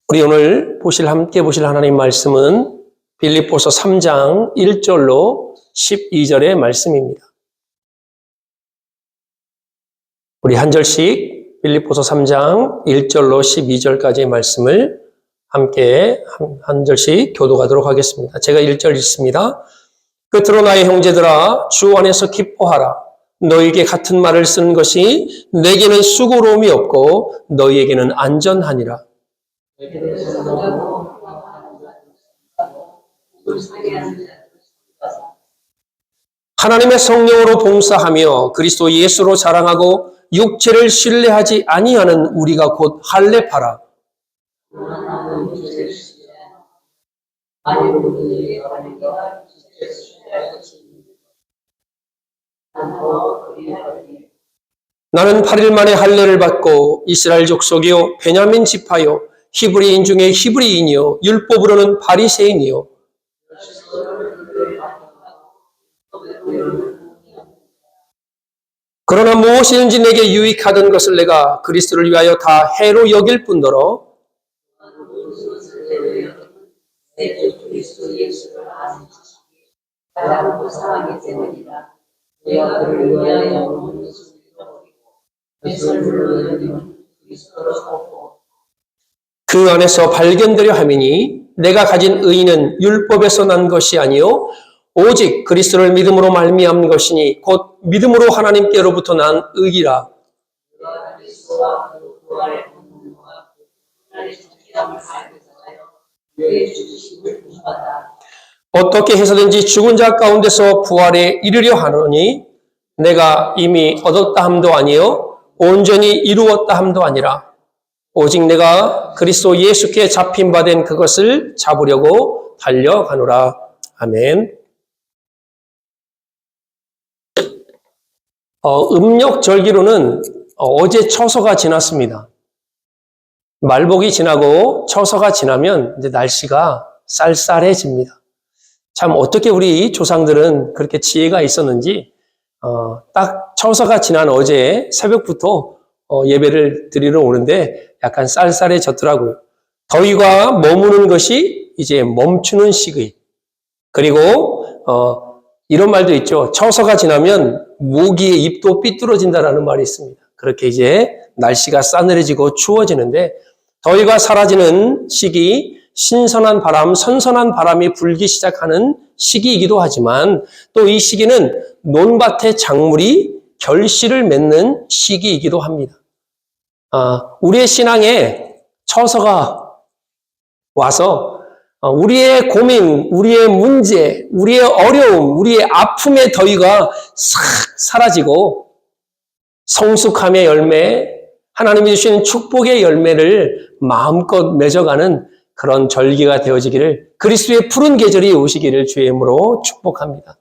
우리 오늘 함께 보실 하나님 말씀은 빌립보서 3장 1절로 12절의 말씀입니다. 우리 한 절씩 빌립보서 3장 1절로 12절까지의 말씀을 함께 한 절씩 교독하도록 하겠습니다. 제가 1절 읽습니다. 끝으로 나의 형제들아 주 안에서 기뻐하라. 너희에게 같은 말을 쓰는 것이 내게는 수고로움이 없고 너희에게는 안전하니라. 하나님의 성령으로 봉사하며 그리스도 예수로 자랑하고 육체를 신뢰하지 아니하는 우리가 곧 할례파라. 나는 8일 만에 할례를 받고 이스라엘 족속이요 베냐민 지파요 히브리인 중에 히브리인이요 율법으로는 바리새인이요 그러나 무엇이든지 내게 유익하던 것을 내가 그리스도를 위하여 다 해로 여길 뿐더러 그 안에서 발견되려 함이니 내가 가진 의는 율법에서 난 것이 아니요 오직 그리스도를 믿음으로 말미암은 것이니 곧 믿음으로 하나님께로부터 난 의이라. 어떻게 해서든지 죽은 자 가운데서 부활에 이르려 하노니 내가 이미 얻었다 함도 아니요 온전히 이루었다 함도 아니라 오직 내가 그리스도 예수께 잡힌 바 된 그것을 잡으려고 달려가노라. 아멘. 음력 절기로는 어제 처서가 지났습니다. 말복이 지나고 처서가 지나면 이제 날씨가 쌀쌀해집니다. 참 어떻게 우리 조상들은 그렇게 지혜가 있었는지 딱 처서가 지난 어제 새벽부터 예배를 드리러 오는데 약간 쌀쌀해졌더라고요. 더위가 머무는 것이 이제 멈추는 시기. 그리고 이런 말도 있죠. 처서가 지나면 모기의 입도 삐뚤어진다라는 말이 있습니다. 그렇게 이제 날씨가 싸늘해지고 추워지는데 더위가 사라지는 시기, 신선한 바람, 선선한 바람이 불기 시작하는 시기이기도 하지만 또 이 시기는 논밭의 작물이 결실을 맺는 시기이기도 합니다. 우리의 신앙에 처서가 와서 우리의 고민, 우리의 문제, 우리의 어려움, 우리의 아픔의 더위가 싹 사라지고 성숙함의 열매, 하나님이 주시는 축복의 열매를 마음껏 맺어가는 그런 절기가 되어지기를 그리스도의 푸른 계절이 오시기를 주의 이름으로 축복합니다.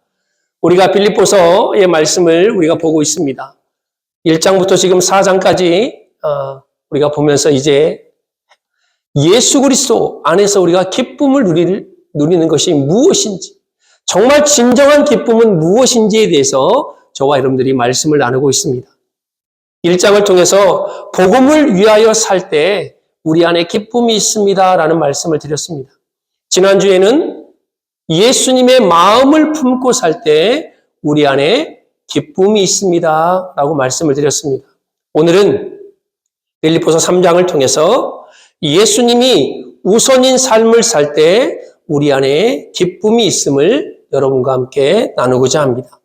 우리가 빌립보서의 말씀을 우리가 보고 있습니다. 1장부터 지금 4장까지 우리가 보면서 이제 예수 그리스도 안에서 우리가 기쁨을 누리는 것이 무엇인지, 정말 진정한 기쁨은 무엇인지에 대해서 저와 여러분들이 말씀을 나누고 있습니다. 1장을 통해서 복음을 위하여 살 때 우리 안에 기쁨이 있습니다라는 말씀을 드렸습니다. 지난주에는 예수님의 마음을 품고 살 때 우리 안에 기쁨이 있습니다라고 말씀을 드렸습니다. 오늘은 빌립보서 3장을 통해서 예수님이 우선인 삶을 살 때 우리 안에 기쁨이 있음을 여러분과 함께 나누고자 합니다.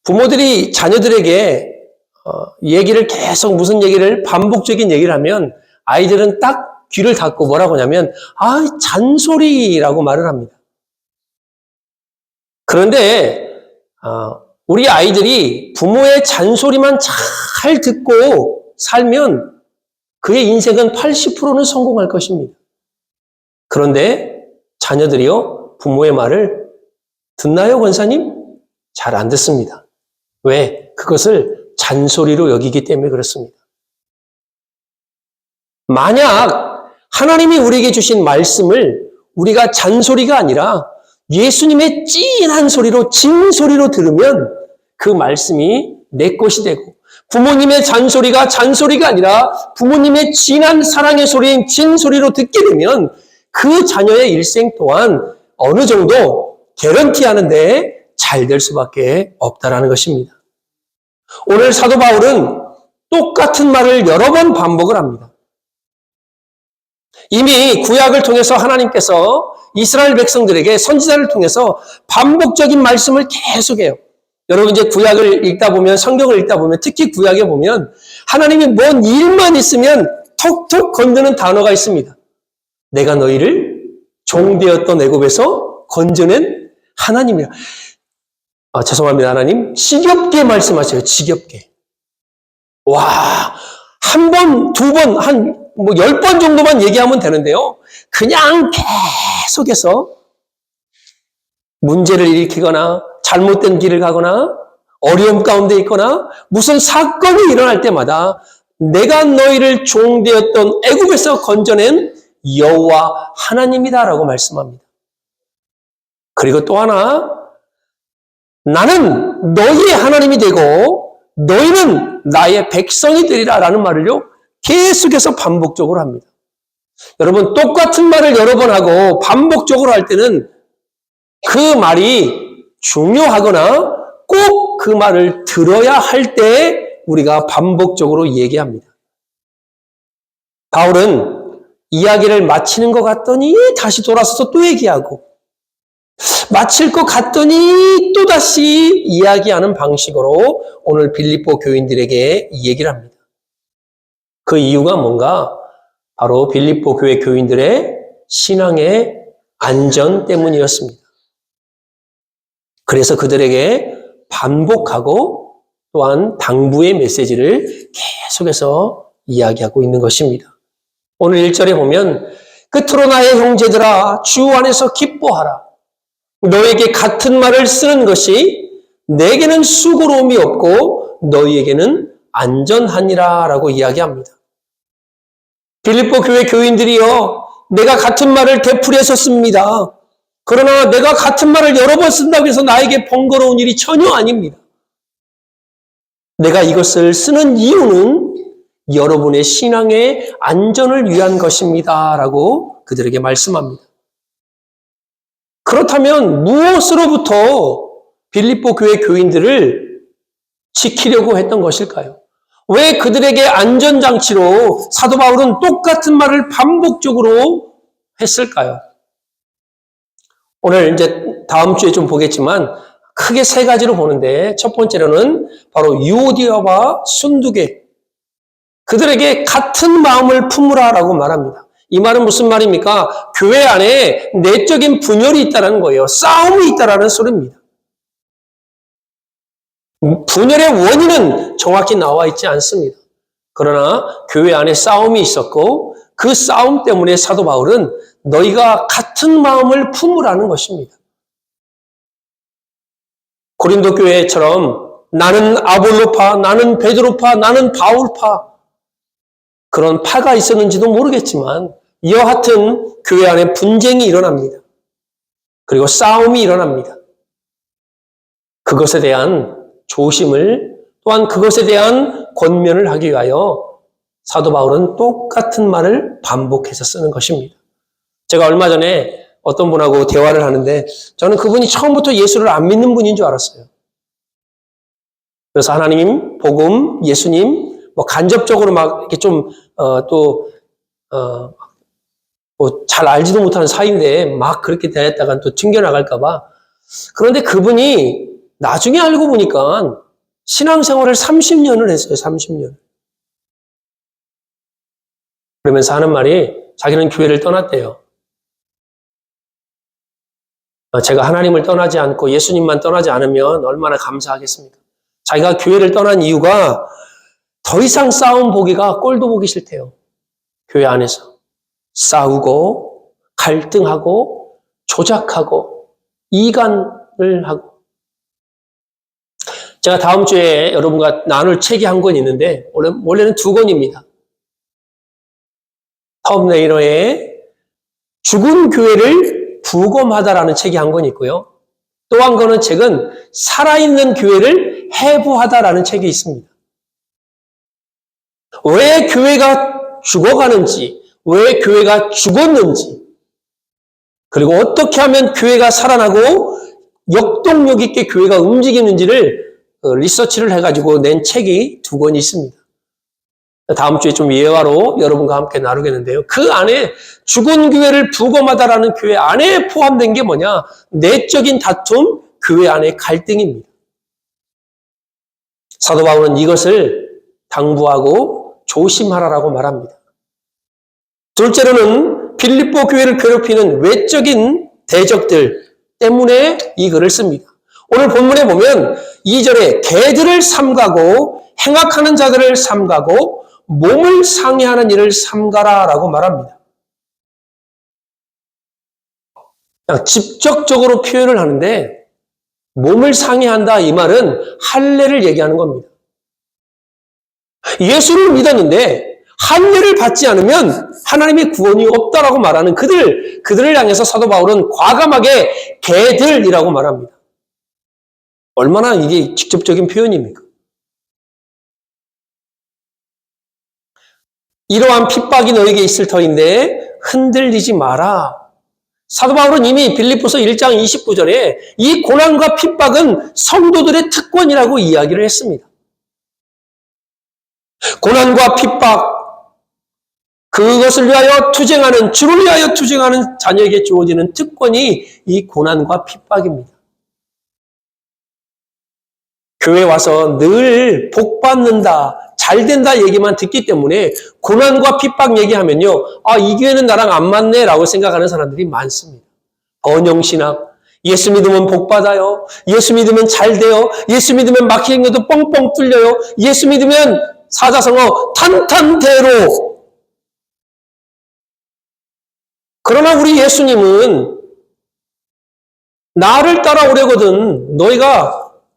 부모들이 자녀들에게 얘기를 계속 무슨 얘기를 반복적인 얘기를 하면 아이들은 딱 귀를 닫고 뭐라고 하냐면 잔소리라고 말을 합니다. 그런데 우리 아이들이 부모의 잔소리만 잘 듣고 살면 그의 인생은 80%는 성공할 것입니다. 그런데 자녀들이요, 부모의 말을 듣나요, 권사님? 잘 안 듣습니다. 왜? 그것을 잔소리로 여기기 때문에 그렇습니다. 만약 하나님이 우리에게 주신 말씀을 우리가 잔소리가 아니라 예수님의 찐한 소리로, 진소리로 들으면 그 말씀이 내 것이 되고 부모님의 잔소리가 잔소리가 아니라 부모님의 진한 사랑의 소리인 진소리로 듣게 되면 그 자녀의 일생 또한 어느 정도 개런티하는데 잘 될 수밖에 없다라는 것입니다. 오늘 사도 바울은 똑같은 말을 여러 번 반복을 합니다. 이미 구약을 통해서 하나님께서 이스라엘 백성들에게 선지자를 통해서 반복적인 말씀을 계속해요. 여러분 이제 구약을 읽다 보면, 성경을 읽다 보면, 특히 구약에 보면 하나님이 뭔 일만 있으면 톡톡 건드는 단어가 있습니다. 내가 너희를 종되었던 애굽에서 건져낸 하나님이라. 죄송합니다, 하나님. 지겹게 말씀하세요. 지겹게. 와, 한 번, 두 번, 한 10번 정도만 얘기하면 되는데요. 그냥 계속해서 문제를 일으키거나 잘못된 길을 가거나 어려움 가운데 있거나 무슨 사건이 일어날 때마다 내가 너희를 종되었던 애굽에서 건져낸 여호와 하나님이다라고 말씀합니다. 그리고 또 하나, 나는 너희의 하나님이 되고 너희는 나의 백성이 되리라라는 말을요 계속해서 반복적으로 합니다. 여러분 똑같은 말을 여러 번 하고 반복적으로 할 때는 그 말이 중요하거나 꼭 그 말을 들어야 할 때 우리가 반복적으로 얘기합니다. 바울은 이야기를 마치는 것 같더니 다시 돌아서서 또 얘기하고 마칠 것 같더니 또다시 이야기하는 방식으로 오늘 빌립보 교인들에게 이 얘기를 합니다. 그 이유가 뭔가? 바로 빌립보 교회 교인들의 신앙의 안전 때문이었습니다. 그래서 그들에게 반복하고 또한 당부의 메시지를 계속해서 이야기하고 있는 것입니다. 오늘 1절에 보면 끝으로 나의 형제들아 주 안에서 기뻐하라. 너에게 같은 말을 쓰는 것이 내게는 수고로움이 없고 너희에게는 안전하니라 라고 이야기합니다. 빌립보 교회 교인들이요, 내가 같은 말을 되풀이해서 씁니다. 그러나 내가 같은 말을 여러 번 쓴다고 해서 나에게 번거로운 일이 전혀 아닙니다. 내가 이것을 쓰는 이유는 여러분의 신앙의 안전을 위한 것입니다 라고 그들에게 말씀합니다. 그렇다면 무엇으로부터 빌립보 교회 교인들을 지키려고 했던 것일까요? 왜 그들에게 안전장치로 사도 바울은 똑같은 말을 반복적으로 했을까요? 오늘 이제 다음 주에 좀 보겠지만 크게 세 가지로 보는데 첫 번째로는 바로 유오디아와 순두계, 그들에게 같은 마음을 품으라라고 말합니다. 이 말은 무슨 말입니까? 교회 안에 내적인 분열이 있다는 거예요. 싸움이 있다는 소리입니다. 분열의 원인은 정확히 나와 있지 않습니다. 그러나 교회 안에 싸움이 있었고 그 싸움 때문에 사도 바울은 너희가 같은 마음을 품으라는 것입니다. 고린도 교회처럼 나는 아볼로파, 나는 베드로파, 나는 바울파, 그런 파가 있었는지도 모르겠지만 여하튼 교회 안에 분쟁이 일어납니다. 그리고 싸움이 일어납니다. 그것에 대한 조심을, 또한 그것에 대한 권면을 하기 위하여 사도 바울은 똑같은 말을 반복해서 쓰는 것입니다. 제가 얼마 전에 어떤 분하고 대화를 하는데 저는 그분이 처음부터 예수를 안 믿는 분인 줄 알았어요. 그래서 하나님, 복음, 예수님 간접적으로 막 이렇게 좀 잘 알지도 못하는 사이인데 막 그렇게 대했다가 또 튕겨나갈까봐. 그런데 그분이 나중에 알고 보니까 신앙생활을 30년을 했어요. 30년. 그러면서 하는 말이 자기는 교회를 떠났대요. 제가 하나님을 떠나지 않고 예수님만 떠나지 않으면 얼마나 감사하겠습니까? 자기가 교회를 떠난 이유가 더 이상 싸움 보기가 꼴도 보기 싫대요. 교회 안에서 싸우고 갈등하고 조작하고 이간을 하고. 제가 다음 주에 여러분과 나눌 책이 한 권 있는데 원래는 2권입니다. 톰 레이너의 죽은 교회를 부검하다라는 책이 한 권 있고요. 또 한 권은 책은 살아있는 교회를 해부하다라는 책이 있습니다. 왜 교회가 죽어가는지, 왜 교회가 죽었는지, 그리고 어떻게 하면 교회가 살아나고 역동력 있게 교회가 움직이는지를 리서치를 해가지고 낸 책이 2권이 있습니다. 다음 주에 좀 예화로 여러분과 함께 나누겠는데요. 그 안에 죽은 교회를 부검하다라는 교회 안에 포함된 게 뭐냐? 내적인 다툼, 교회 안의 갈등입니다. 사도 바울은 이것을 당부하고 조심하라라고 말합니다. 둘째로는 빌립보 교회를 괴롭히는 외적인 대적들 때문에 이 글을 씁니다. 오늘 본문에 보면 2절에 개들을 삼가고 행악하는 자들을 삼가고 몸을 상해하는 일을 삼가라라고 말합니다. 그냥 직접적으로 표현을 하는데 몸을 상해한다 이 말은 할례를 얘기하는 겁니다. 예수를 믿었는데 할례를 받지 않으면 하나님의 구원이 없다라고 말하는 그들을 향해서 사도 바울은 과감하게 개들이라고 말합니다. 얼마나 이게 직접적인 표현입니까? 이러한 핍박이 너에게 있을 터인데 흔들리지 마라. 사도 바울은 이미 빌립보서 1장 29절에 이 고난과 핍박은 성도들의 특권이라고 이야기를 했습니다. 고난과 핍박, 그것을 위하여 투쟁하는, 주를 위하여 투쟁하는 자녀에게 주어지는 특권이 이 고난과 핍박입니다. 교회 와서 늘 복받는다, 잘된다 얘기만 듣기 때문에 고난과 핍박 얘기하면요, 이 교회는 나랑 안 맞네 라고 생각하는 사람들이 많습니다. 번영신학, 예수 믿으면 복받아요, 예수 믿으면 잘 돼요, 예수 믿으면 막히는 것도 뻥뻥 뚫려요, 예수 믿으면 사자성어 탄탄대로. 그러나 우리 예수님은 나를 따라오려거든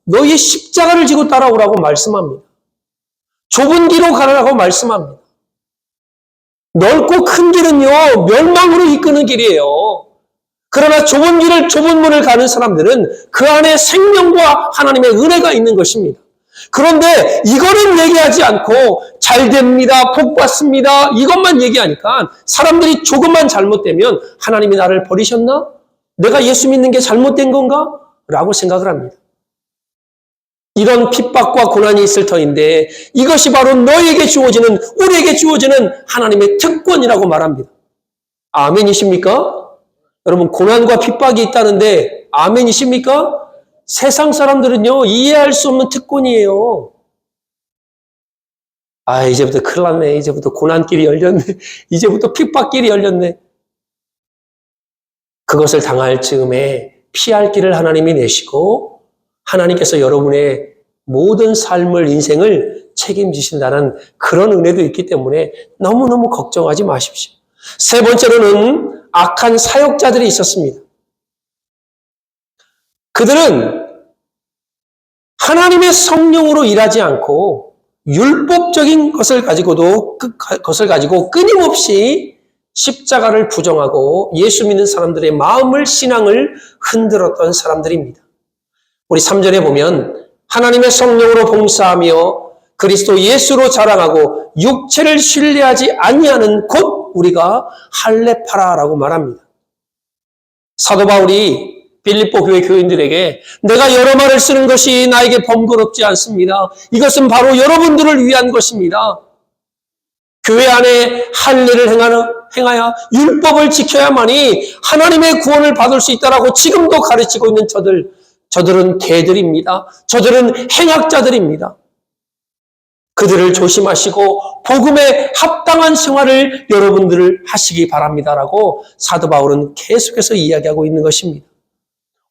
너희의 십자가를 지고 따라오라고 말씀합니다. 좁은 길로 가라라고 말씀합니다. 넓고 큰 길은요, 멸망으로 이끄는 길이에요. 그러나 좁은 문을 가는 사람들은 그 안에 생명과 하나님의 은혜가 있는 것입니다. 그런데 이거는 얘기하지 않고 잘 됩니다, 복 받습니다, 이것만 얘기하니까 사람들이 조금만 잘못되면 하나님이 나를 버리셨나? 내가 예수 믿는 게 잘못된 건가? 라고 생각을 합니다. 이런 핍박과 고난이 있을 터인데 이것이 바로 너에게 주어지는, 우리에게 주어지는 하나님의 특권이라고 말합니다. 아멘이십니까? 여러분, 고난과 핍박이 있다는데 아멘이십니까? 세상 사람들은요, 이해할 수 없는 특권이에요. 이제부터 큰일 났네. 이제부터 고난길이 열렸네. 이제부터 핍박길이 열렸네. 그것을 당할 즈음에 피할 길을 하나님이 내시고 하나님께서 여러분의 모든 삶을, 인생을 책임지신다는 그런 은혜도 있기 때문에 너무너무 걱정하지 마십시오. 세 번째로는 악한 사역자들이 있었습니다. 그들은 하나님의 성령으로 일하지 않고 율법적인 것을 가지고 끊임없이 십자가를 부정하고 예수 믿는 사람들의 마음을, 신앙을 흔들었던 사람들입니다. 우리 3절에 보면 하나님의 성령으로 봉사하며 그리스도 예수로 자랑하고 육체를 신뢰하지 아니하는 곧 우리가 할례파라라고 말합니다. 사도 바울이 빌립보 교회 교인들에게 내가 여러 말을 쓰는 것이 나에게 번거롭지 않습니다. 이것은 바로 여러분들을 위한 것입니다. 교회 안에 할례를 행하여 율법을 지켜야만이 하나님의 구원을 받을 수 있다라고 지금도 가르치고 있는 저들은 개들입니다. 저들은 행악자들입니다. 그들을 조심하시고 복음에 합당한 생활을 여러분들을 하시기 바랍니다라고 사도 바울은 계속해서 이야기하고 있는 것입니다.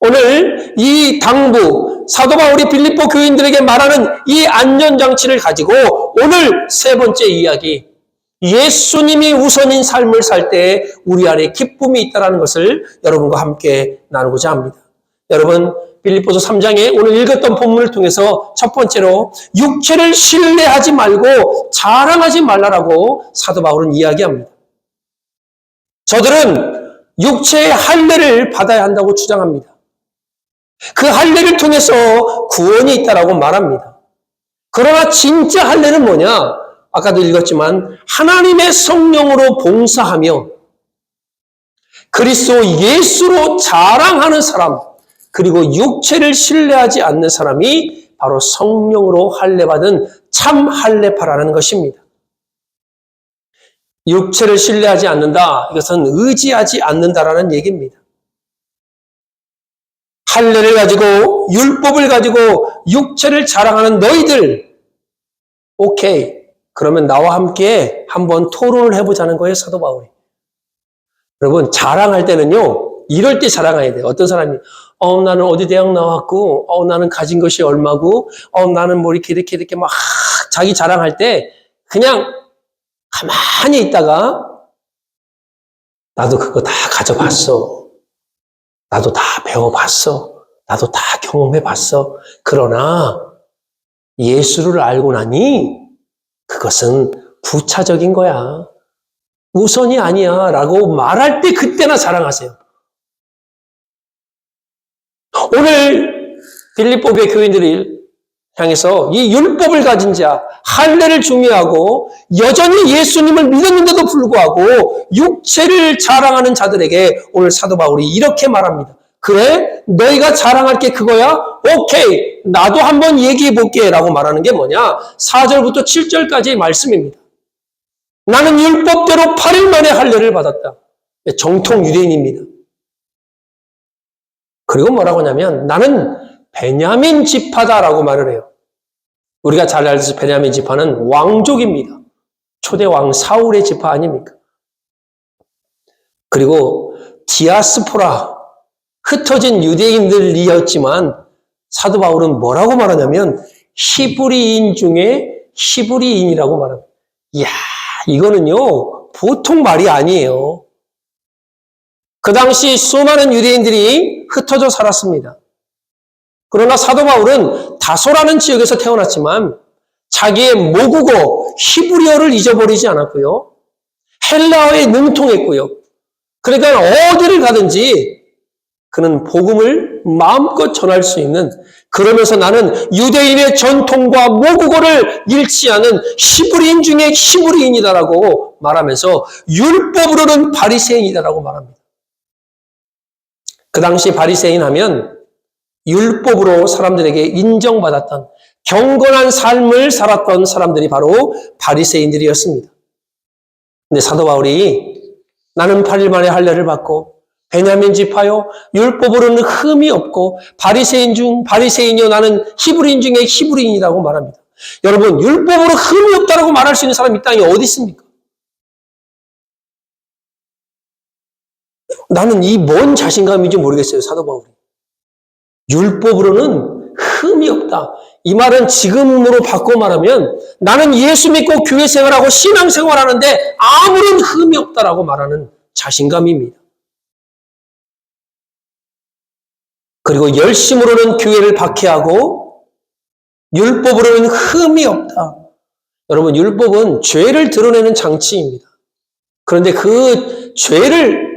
오늘 이 당부, 사도 바울이 빌립보 교인들에게 말하는 이 안전장치를 가지고 오늘 세 번째 이야기, 예수님이 우선인 삶을 살 때 우리 안에 기쁨이 있다는 것을 여러분과 함께 나누고자 합니다. 여러분, 빌립보서 3장에 오늘 읽었던 본문을 통해서 첫 번째로 육체를 신뢰하지 말고 자랑하지 말라라고 사도 바울은 이야기합니다. 저들은 육체의 할례를 받아야 한다고 주장합니다. 그 할례를 통해서 구원이 있다라고 말합니다. 그러나 진짜 할례는 뭐냐? 아까도 읽었지만 하나님의 성령으로 봉사하며 그리스도 예수로 자랑하는 사람, 그리고 육체를 신뢰하지 않는 사람이 바로 성령으로 할례받은 참 할례파라는 것입니다. 육체를 신뢰하지 않는다. 이것은 의지하지 않는다라는 얘기입니다. 할례를 가지고 율법을 가지고 육체를 자랑하는 너희들, 오케이. 그러면 나와 함께 한번 토론을 해보자는 거예요, 사도 바울이. 여러분, 자랑할 때는요, 이럴 때 자랑해야 돼요. 어떤 사람이, 나는 어디 대학 나왔고, 나는 가진 것이 얼마고, 나는 뭐 이렇게 막 자기 자랑할 때 그냥 가만히 있다가 나도 그거 다 가져봤어. 나도 다 배워봤어. 나도 다 경험해봤어. 그러나 예수를 알고 나니 그것은 부차적인 거야. 우선이 아니야 라고 말할 때 그때나 자랑하세요. 오늘 빌립보교회 교인들을 향해서 이 율법을 가진 자, 할례를 중요하고 여전히 예수님을 믿었는데도 불구하고 육체를 자랑하는 자들에게 오늘 사도 바울이 이렇게 말합니다. 그래? 너희가 자랑할 게 그거야? 오케이. 나도 한번 얘기해 볼게 라고 말하는 게 뭐냐? 4절부터 7절까지의 말씀입니다. 나는 율법대로 8일 만에 할례를 받았다. 정통 유대인입니다. 그리고 뭐라고 하냐면 나는 베냐민 지파다라고 말을 해요. 우리가 잘 알듯이 베냐민 지파는 왕족입니다. 초대 왕 사울의 지파 아닙니까? 그리고 디아스포라, 흩어진 유대인들이었지만 사도 바울은 뭐라고 말하냐면 히브리인 중에 히브리인이라고 말합니다. 이야, 이거는요 보통 말이 아니에요. 그 당시 수많은 유대인들이 흩어져 살았습니다. 그러나 사도 바울은 다소라는 지역에서 태어났지만 자기의 모국어 히브리어를 잊어버리지 않았고요. 헬라어에 능통했고요. 그러니까 어디를 가든지 그는 복음을 마음껏 전할 수 있는, 그러면서 나는 유대인의 전통과 모국어를 잃지 않은 히브리인 중에 히브리인이다라고 말하면서 율법으로는 바리새인이다라고 말합니다. 그 당시 바리새인 하면 율법으로 사람들에게 인정받았던 경건한 삶을 살았던 사람들이 바로 바리새인들이었습니다. 근데 사도 바울이 나는 8일 만에 할례를 받고 베냐민 지파요 율법으로는 흠이 없고 바리새인이요 나는 히브리인 중에 히브리인이라고 말합니다. 여러분, 율법으로 흠이 없다라고 말할 수 있는 사람이 이 땅에 어디 있습니까? 나는 이 뭔 자신감인지 모르겠어요, 사도 바울이. 율법으로는 흠이 없다. 이 말은 지금으로 바꿔 말하면 나는 예수 믿고 교회 생활하고 신앙 생활하는데 아무런 흠이 없다라고 말하는 자신감입니다. 그리고 열심으로는 교회를 박해하고 율법으로는 흠이 없다. 여러분, 율법은 죄를 드러내는 장치입니다. 그런데 그 죄를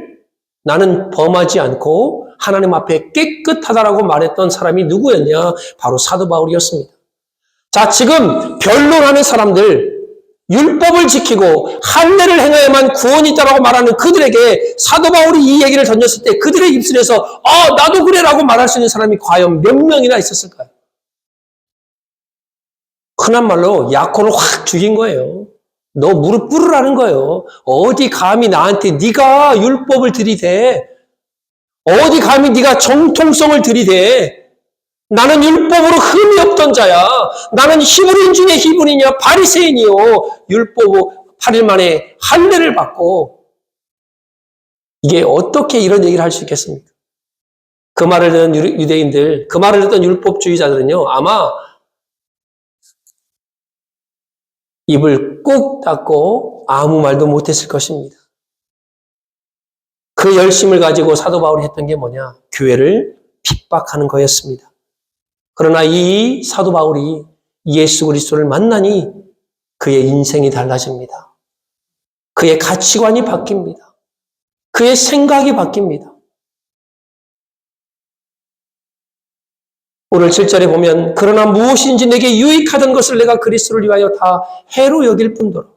나는 범하지 않고 하나님 앞에 깨끗하다라고 말했던 사람이 누구였냐? 바로 사도 바울이었습니다. 자, 지금 변론하는 사람들, 율법을 지키고 할례를 행해야만 구원이 있다라고 말하는 그들에게 사도 바울이 이 얘기를 던졌을 때 그들의 입술에서 나도 그래라고 말할 수 있는 사람이 과연 몇 명이나 있었을까요? 흔한 말로 약혼을 확 죽인 거예요. 너 무릎 꿇으라는 거예요. 어디 감히 나한테 네가 율법을 들이대? 어디 감히 네가 정통성을 들이대? 나는 율법으로 흠이 없던 자야. 나는 히브리인 중에 히브리인이야. 바리새인이요. 율법 8일 만에 할례를 받고. 이게 어떻게 이런 얘기를 할 수 있겠습니까? 그 말을 듣는 유대인들, 그 말을 듣던 율법주의자들은요, 아마 입을 꾹 닫고 아무 말도 못했을 것입니다. 그 열심을 가지고 사도 바울이 했던 게 뭐냐? 교회를 핍박하는 거였습니다. 그러나 이 사도 바울이 예수 그리스도를 만나니 그의 인생이 달라집니다. 그의 가치관이 바뀝니다. 그의 생각이 바뀝니다. 오늘 7절에 보면 그러나 무엇인지 내게 유익하던 것을 내가 그리스도를 위하여 다 해로 여길 뿐더러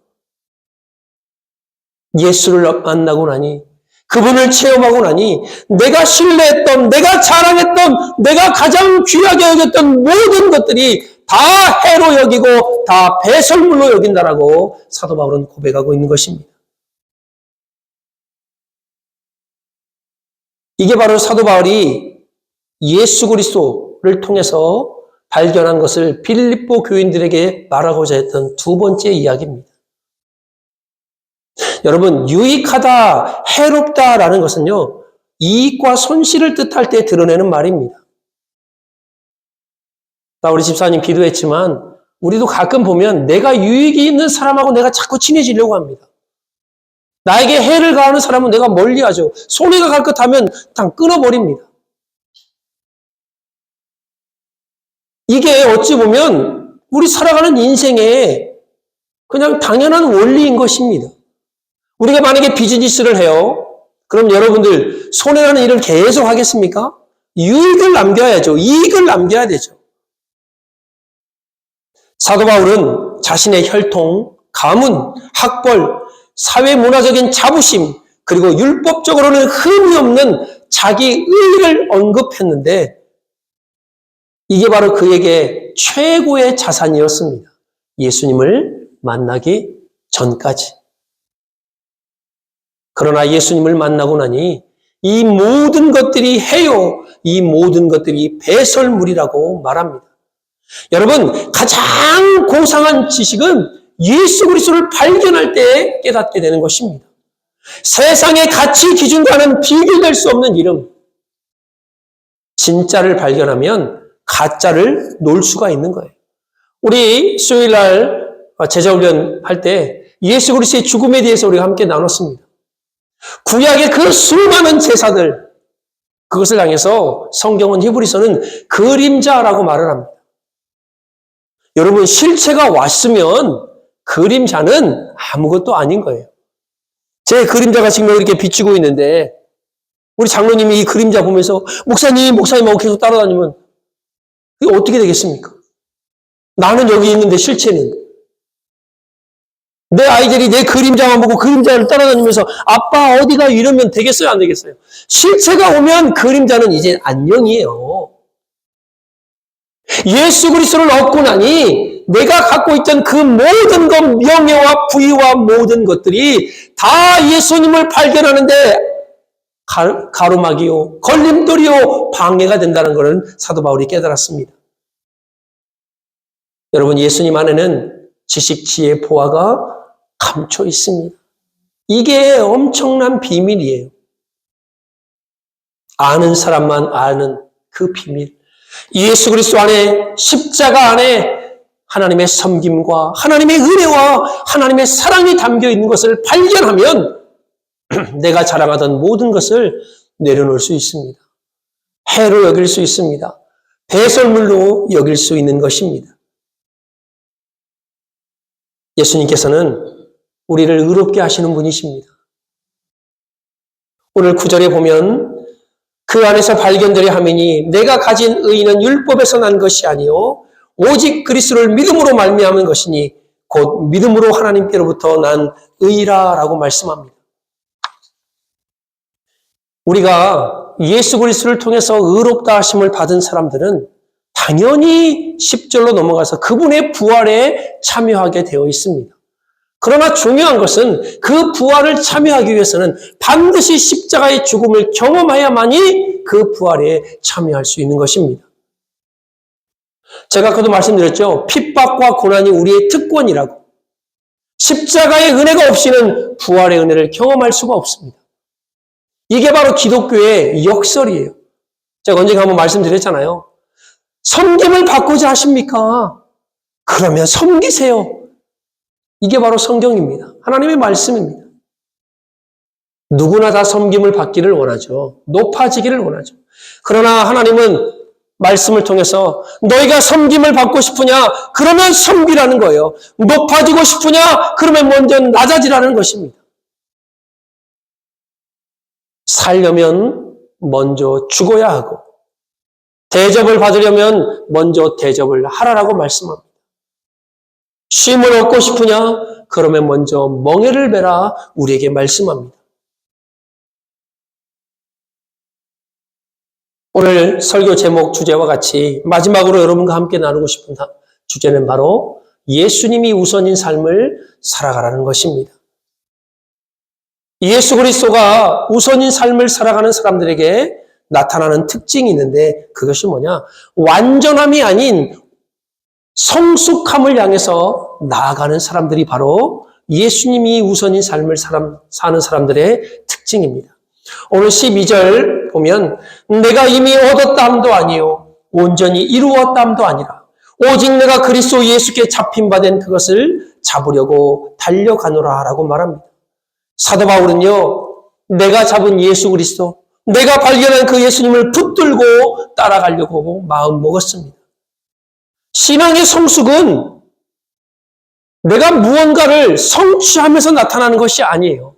예수를 만나고 나니 그분을 체험하고 나니 내가 신뢰했던, 내가 자랑했던, 내가 가장 귀하게 여겼던 모든 것들이 다 해로 여기고 다 배설물로 여긴다라고 사도 바울은 고백하고 있는 것입니다. 이게 바로 사도 바울이 예수 그리스도를 통해서 발견한 것을 빌립보 교인들에게 말하고자 했던 두 번째 이야기입니다. 여러분, 유익하다, 해롭다라는 것은요, 이익과 손실을 뜻할 때 드러내는 말입니다. 우리 집사님 기도했지만 우리도 가끔 보면 내가 유익이 있는 사람하고 내가 자꾸 친해지려고 합니다. 나에게 해를 가하는 사람은 내가 멀리하죠. 손해가 갈 것 하면 다 끊어버립니다. 이게 어찌 보면 우리 살아가는 인생의 그냥 당연한 원리인 것입니다. 우리가 만약에 비즈니스를 해요. 그럼 여러분들 손해라는 일을 계속 하겠습니까? 유익을 남겨야죠. 이익을 남겨야 되죠. 사도 바울은 자신의 혈통, 가문, 학벌, 사회문화적인 자부심, 그리고 율법적으로는 흠이 없는 자기 의의를 언급했는데 이게 바로 그에게 최고의 자산이었습니다. 예수님을 만나기 전까지. 그러나 예수님을 만나고 나니 이 모든 것들이 해요. 이 모든 것들이 배설물이라고 말합니다. 여러분, 가장 고상한 지식은 예수 그리스도를 발견할 때 깨닫게 되는 것입니다. 세상의 가치 기준과는 비교될 수 없는 이름. 진짜를 발견하면 가짜를 놓을 수가 있는 거예요. 우리 수요일날 제자훈련 할 때 예수 그리스도의 죽음에 대해서 우리가 함께 나눴습니다. 구약의 그 수많은 제사들, 그것을 향해서 성경은 히브리서는 그림자라고 말을 합니다. 여러분, 실체가 왔으면 그림자는 아무것도 아닌 거예요. 제 그림자가 지금 이렇게 비추고 있는데 우리 장로님이 이 그림자 보면서 목사님하고 계속 따라다니면 이게 어떻게 되겠습니까? 나는 여기 있는데 실체는. 내 아이들이 내 그림자만 보고 그림자를 따라다니면서 아빠 어디가 이러면 되겠어요? 안 되겠어요? 실체가 오면 그림자는 이제 안녕이에요. 예수 그리스도를 얻고 나니 내가 갖고 있던 그 모든 것, 명예와 부위와 모든 것들이 다 예수님을 발견하는데 가로막이요, 걸림돌이요, 방해가 된다는 것을 사도 바울이 깨달았습니다. 여러분, 예수님 안에는 지식, 지혜, 보화가 감춰 있습니다. 이게 엄청난 비밀이에요. 아는 사람만 아는 그 비밀. 예수 그리스도 안에, 십자가 안에 하나님의 섬김과 하나님의 은혜와 하나님의 사랑이 담겨 있는 것을 발견하면 내가 자랑하던 모든 것을 내려놓을 수 있습니다. 해로 여길 수 있습니다. 배설물로 여길 수 있는 것입니다. 예수님께서는 우리를 의롭게 하시는 분이십니다. 오늘 9절에 보면 그 안에서 발견되려 하매니 내가 가진 의는 율법에서 난 것이 아니요 오직 그리스도를 믿음으로 말미암은 것이니 곧 믿음으로 하나님께로부터 난 의라라고 말씀합니다. 우리가 예수 그리스도를 통해서 의롭다 하심을 받은 사람들은 당연히 10절로 넘어가서 그분의 부활에 참여하게 되어 있습니다. 그러나 중요한 것은 그 부활을 참여하기 위해서는 반드시 십자가의 죽음을 경험해야만이 그 부활에 참여할 수 있는 것입니다. 제가 아까도 말씀드렸죠. 핍박과 고난이 우리의 특권이라고. 십자가의 은혜가 없이는 부활의 은혜를 경험할 수가 없습니다. 이게 바로 기독교의 역설이에요. 제가 언젠가 한번 말씀드렸잖아요. 섬김을 받고자 하십니까? 그러면 섬기세요. 이게 바로 성경입니다. 하나님의 말씀입니다. 누구나 다 섬김을 받기를 원하죠. 높아지기를 원하죠. 그러나 하나님은 말씀을 통해서 너희가 섬김을 받고 싶으냐? 그러면 섬기라는 거예요. 높아지고 싶으냐? 그러면 먼저 낮아지라는 것입니다. 살려면 먼저 죽어야 하고 대접을 받으려면 먼저 대접을 하라라고 말씀합니다. 쉼을 얻고 싶으냐? 그러면 먼저 멍에를 베라 우리에게 말씀합니다. 오늘 설교 제목 주제와 같이 마지막으로 여러분과 함께 나누고 싶은 주제는 바로 예수님이 우선인 삶을 살아가라는 것입니다. 예수 그리스도가 우선인 삶을 살아가는 사람들에게 나타나는 특징이 있는데 그것이 뭐냐? 완전함이 아닌 성숙함을 향해서 나아가는 사람들이 바로 예수님이 우선인 삶을 사는 사람들의 특징입니다. 오늘 12절 보면 내가 이미 얻었다함도 아니요 온전히 이루었다함도 아니라 오직 내가 그리스도 예수께 잡힌 바 된 그것을 잡으려고 달려가노라 라고 말합니다. 사도 바울은요, 내가 잡은 예수 그리스도, 내가 발견한 그 예수님을 붙들고 따라가려고 마음 먹었습니다. 신앙의 성숙은 내가 무언가를 성취하면서 나타나는 것이 아니에요.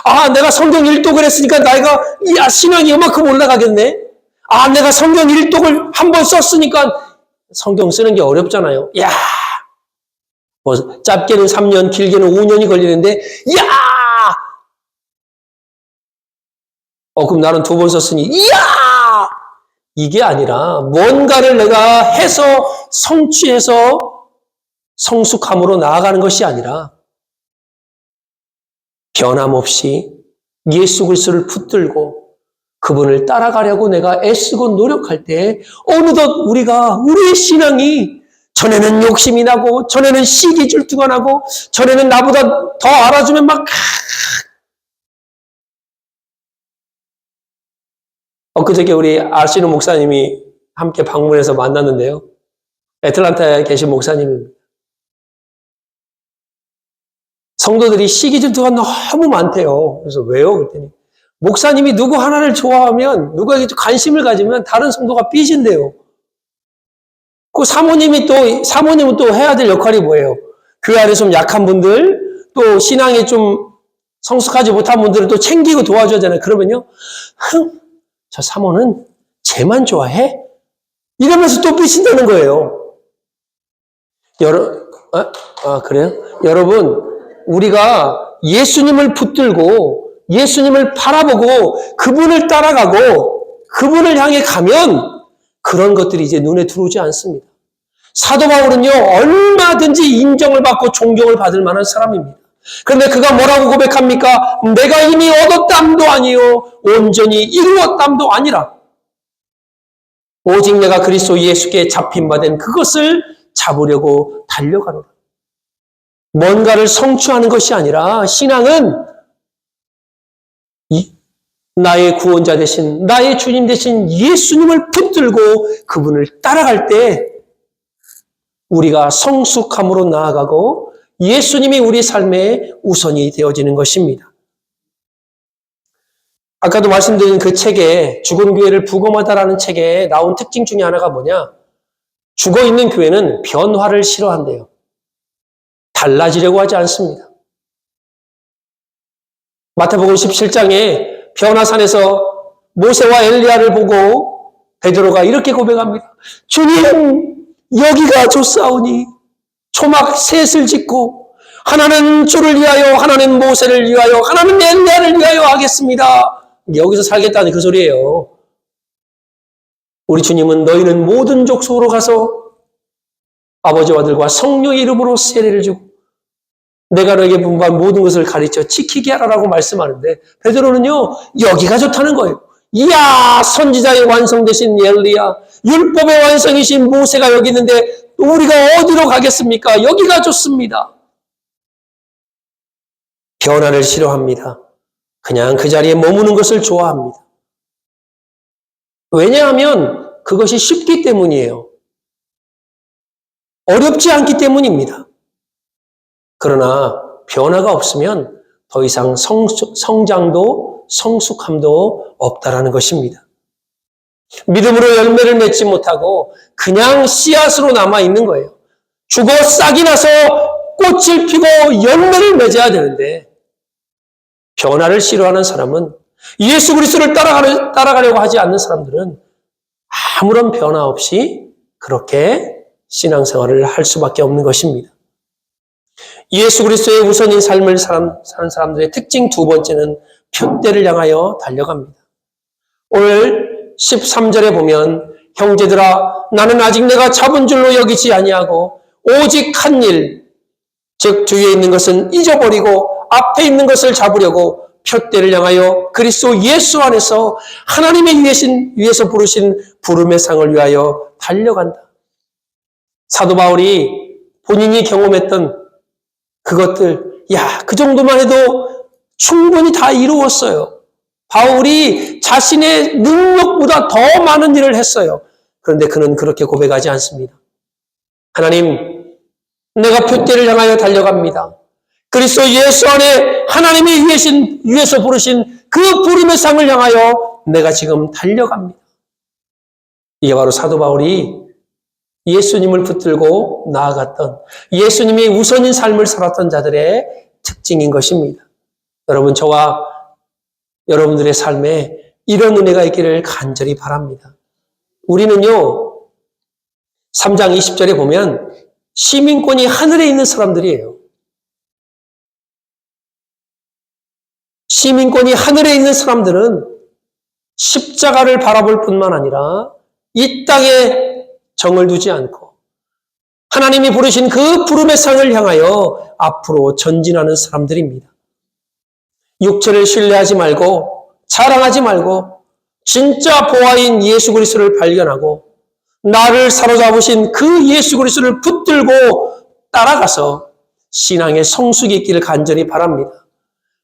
아, 내가 성경 1독을 했으니까 내가 신앙이 이만큼 올라가겠네. 아, 내가 성경 1독을 한 번 썼으니까 성경 쓰는 게 어렵잖아요. 야, 뭐 짧게는 3년, 길게는 5년이 걸리는데, 야, 그럼 나는 2번 썼으니, 이야! 이게 아니라 뭔가를 내가 해서 성취해서 성숙함으로 나아가는 것이 아니라 변함없이 예수 그리스도를 붙들고 그분을 따라가려고 내가 애쓰고 노력할 때 어느덧 우리의 신앙이 전에는 욕심이 나고 전에는 시기 질투가 나고 전에는 나보다 더 알아주면 막 엊그저께 우리 아시노 목사님이 함께 방문해서 만났는데요. 애틀란타에 계신 목사님입니다. 성도들이 시기 질투가 너무 많대요. 그래서 왜요? 그랬더니 목사님이 누구 하나를 좋아하면 누구에게 관심을 가지면 다른 성도가 삐진대요. 그 사모님은 또 해야 될 역할이 뭐예요? 교회 안에 좀 약한 분들, 또 신앙이 좀 성숙하지 못한 분들을 또 챙기고 도와줘야 되잖아요. 그러면요, 저 사모는 쟤만 좋아해? 이러면서 또 삐친다는 거예요. 그래요? 여러분, 우리가 예수님을 붙들고 예수님을 바라보고 그분을 따라가고 그분을 향해 가면 그런 것들이 이제 눈에 들어오지 않습니다. 사도 바울은요, 얼마든지 인정을 받고 존경을 받을 만한 사람입니다. 그런데 그가 뭐라고 고백합니까? 내가 이미 얻었담도 아니요 온전히 이루었담도 아니라 오직 내가 그리스도 예수께 잡힌 바 된 그것을 잡으려고 달려가노라. 뭔가를 성취하는 것이 아니라 신앙은 나의 구원자 되신 나의 주님 되신 예수님을 붙들고 그분을 따라갈 때 우리가 성숙함으로 나아가고 예수님이 우리 삶의 우선이 되어지는 것입니다. 아까도 말씀드린 그 책에 죽은 교회를 부검하다라는 책에 나온 특징 중에 하나가 뭐냐? 죽어있는 교회는 변화를 싫어한대요. 달라지려고 하지 않습니다. 마태복음 17장에 변화산에서 모세와 엘리야를 보고 베드로가 이렇게 고백합니다. 주님, 여기가 좋사오니 초막 셋을 짓고 하나는 주를 위하여, 하나는 모세를 위하여, 하나는 엘리야를 위하여 하겠습니다. 여기서 살겠다는 그 소리예요. 우리 주님은 너희는 모든 족속으로 가서 아버지와 아들과 성령의 이름으로 세례를 주고 내가 너에게 분부한 모든 것을 가르쳐 지키게 하라라고 말씀하는데 베드로는요, 여기가 좋다는 거예요. 이야, 선지자의 완성되신 엘리야, 율법의 완성이신 모세가 여기 있는데 우리가 어디로 가겠습니까? 여기가 좋습니다. 변화를 싫어합니다. 그냥 그 자리에 머무는 것을 좋아합니다. 왜냐하면 그것이 쉽기 때문이에요. 어렵지 않기 때문입니다. 그러나 변화가 없으면 더 이상 성장도 성숙함도 없다라는 것입니다. 믿음으로 열매를 맺지 못하고 그냥 씨앗으로 남아있는 거예요. 죽어 싹이 나서 꽃을 피고 열매를 맺어야 되는데 변화를 싫어하는 사람은 예수 그리스도를 따라가려고 하지 않는 사람들은 아무런 변화 없이 그렇게 신앙생활을 할 수밖에 없는 것입니다. 예수 그리스도의 우선인 삶을 사는 사람들의 특징 두 번째는 표대를 향하여 달려갑니다. 오늘 13절에 보면 형제들아 나는 아직 내가 잡은 줄로 여기지 아니하고 오직 한 일, 즉 뒤에 있는 것은 잊어버리고 앞에 있는 것을 잡으려고 표대를 향하여 그리스도 예수 안에서 하나님의 위에서 부르신 부름의 상을 위하여 달려간다. 사도 바울이 본인이 경험했던 그것들, 그 정도만 해도 충분히 다 이루었어요. 바울이 자신의 능력보다 더 많은 일을 했어요. 그런데 그는 그렇게 고백하지 않습니다. 하나님, 내가 표대를 향하여 달려갑니다. 그리스도 예수 안에 하나님의 위에서 부르신 그 부름의 상을 향하여 내가 지금 달려갑니다. 이게 바로 사도 바울이 예수님을 붙들고 나아갔던, 예수님이 우선인 삶을 살았던 자들의 특징인 것입니다. 여러분, 저와 여러분들의 삶에 이런 은혜가 있기를 간절히 바랍니다. 우리는요, 3장 20절에 보면 시민권이 하늘에 있는 사람들이에요. 시민권이 하늘에 있는 사람들은 십자가를 바라볼 뿐만 아니라 이 땅에 정을 두지 않고 하나님이 부르신 그 부름의 상을 향하여 앞으로 전진하는 사람들입니다. 육체를 신뢰하지 말고 자랑하지 말고 진짜 보아인 예수 그리스도를 발견하고 나를 사로잡으신 그 예수 그리스도를 붙들고 따라가서 신앙의 성숙이 있기를 간절히 바랍니다.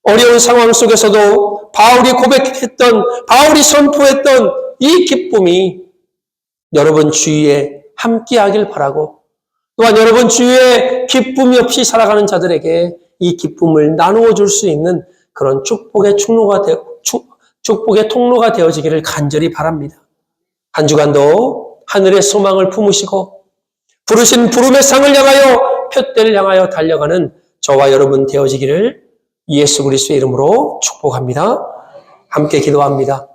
어려운 상황 속에서도 바울이 고백했던, 바울이 선포했던 이 기쁨이 여러분 주위에 함께하길 바라고, 또한 여러분 주위에 기쁨이 없이 살아가는 자들에게 이 기쁨을 나누어 줄 수 있는 그런 축복의 통로가 되어지기를 간절히 바랍니다. 한 주간도 하늘의 소망을 품으시고 부르신 부름의 상을 향하여 표대를 향하여 달려가는 저와 여러분 되어지기를 예수 그리스도의 이름으로 축복합니다. 함께 기도합니다.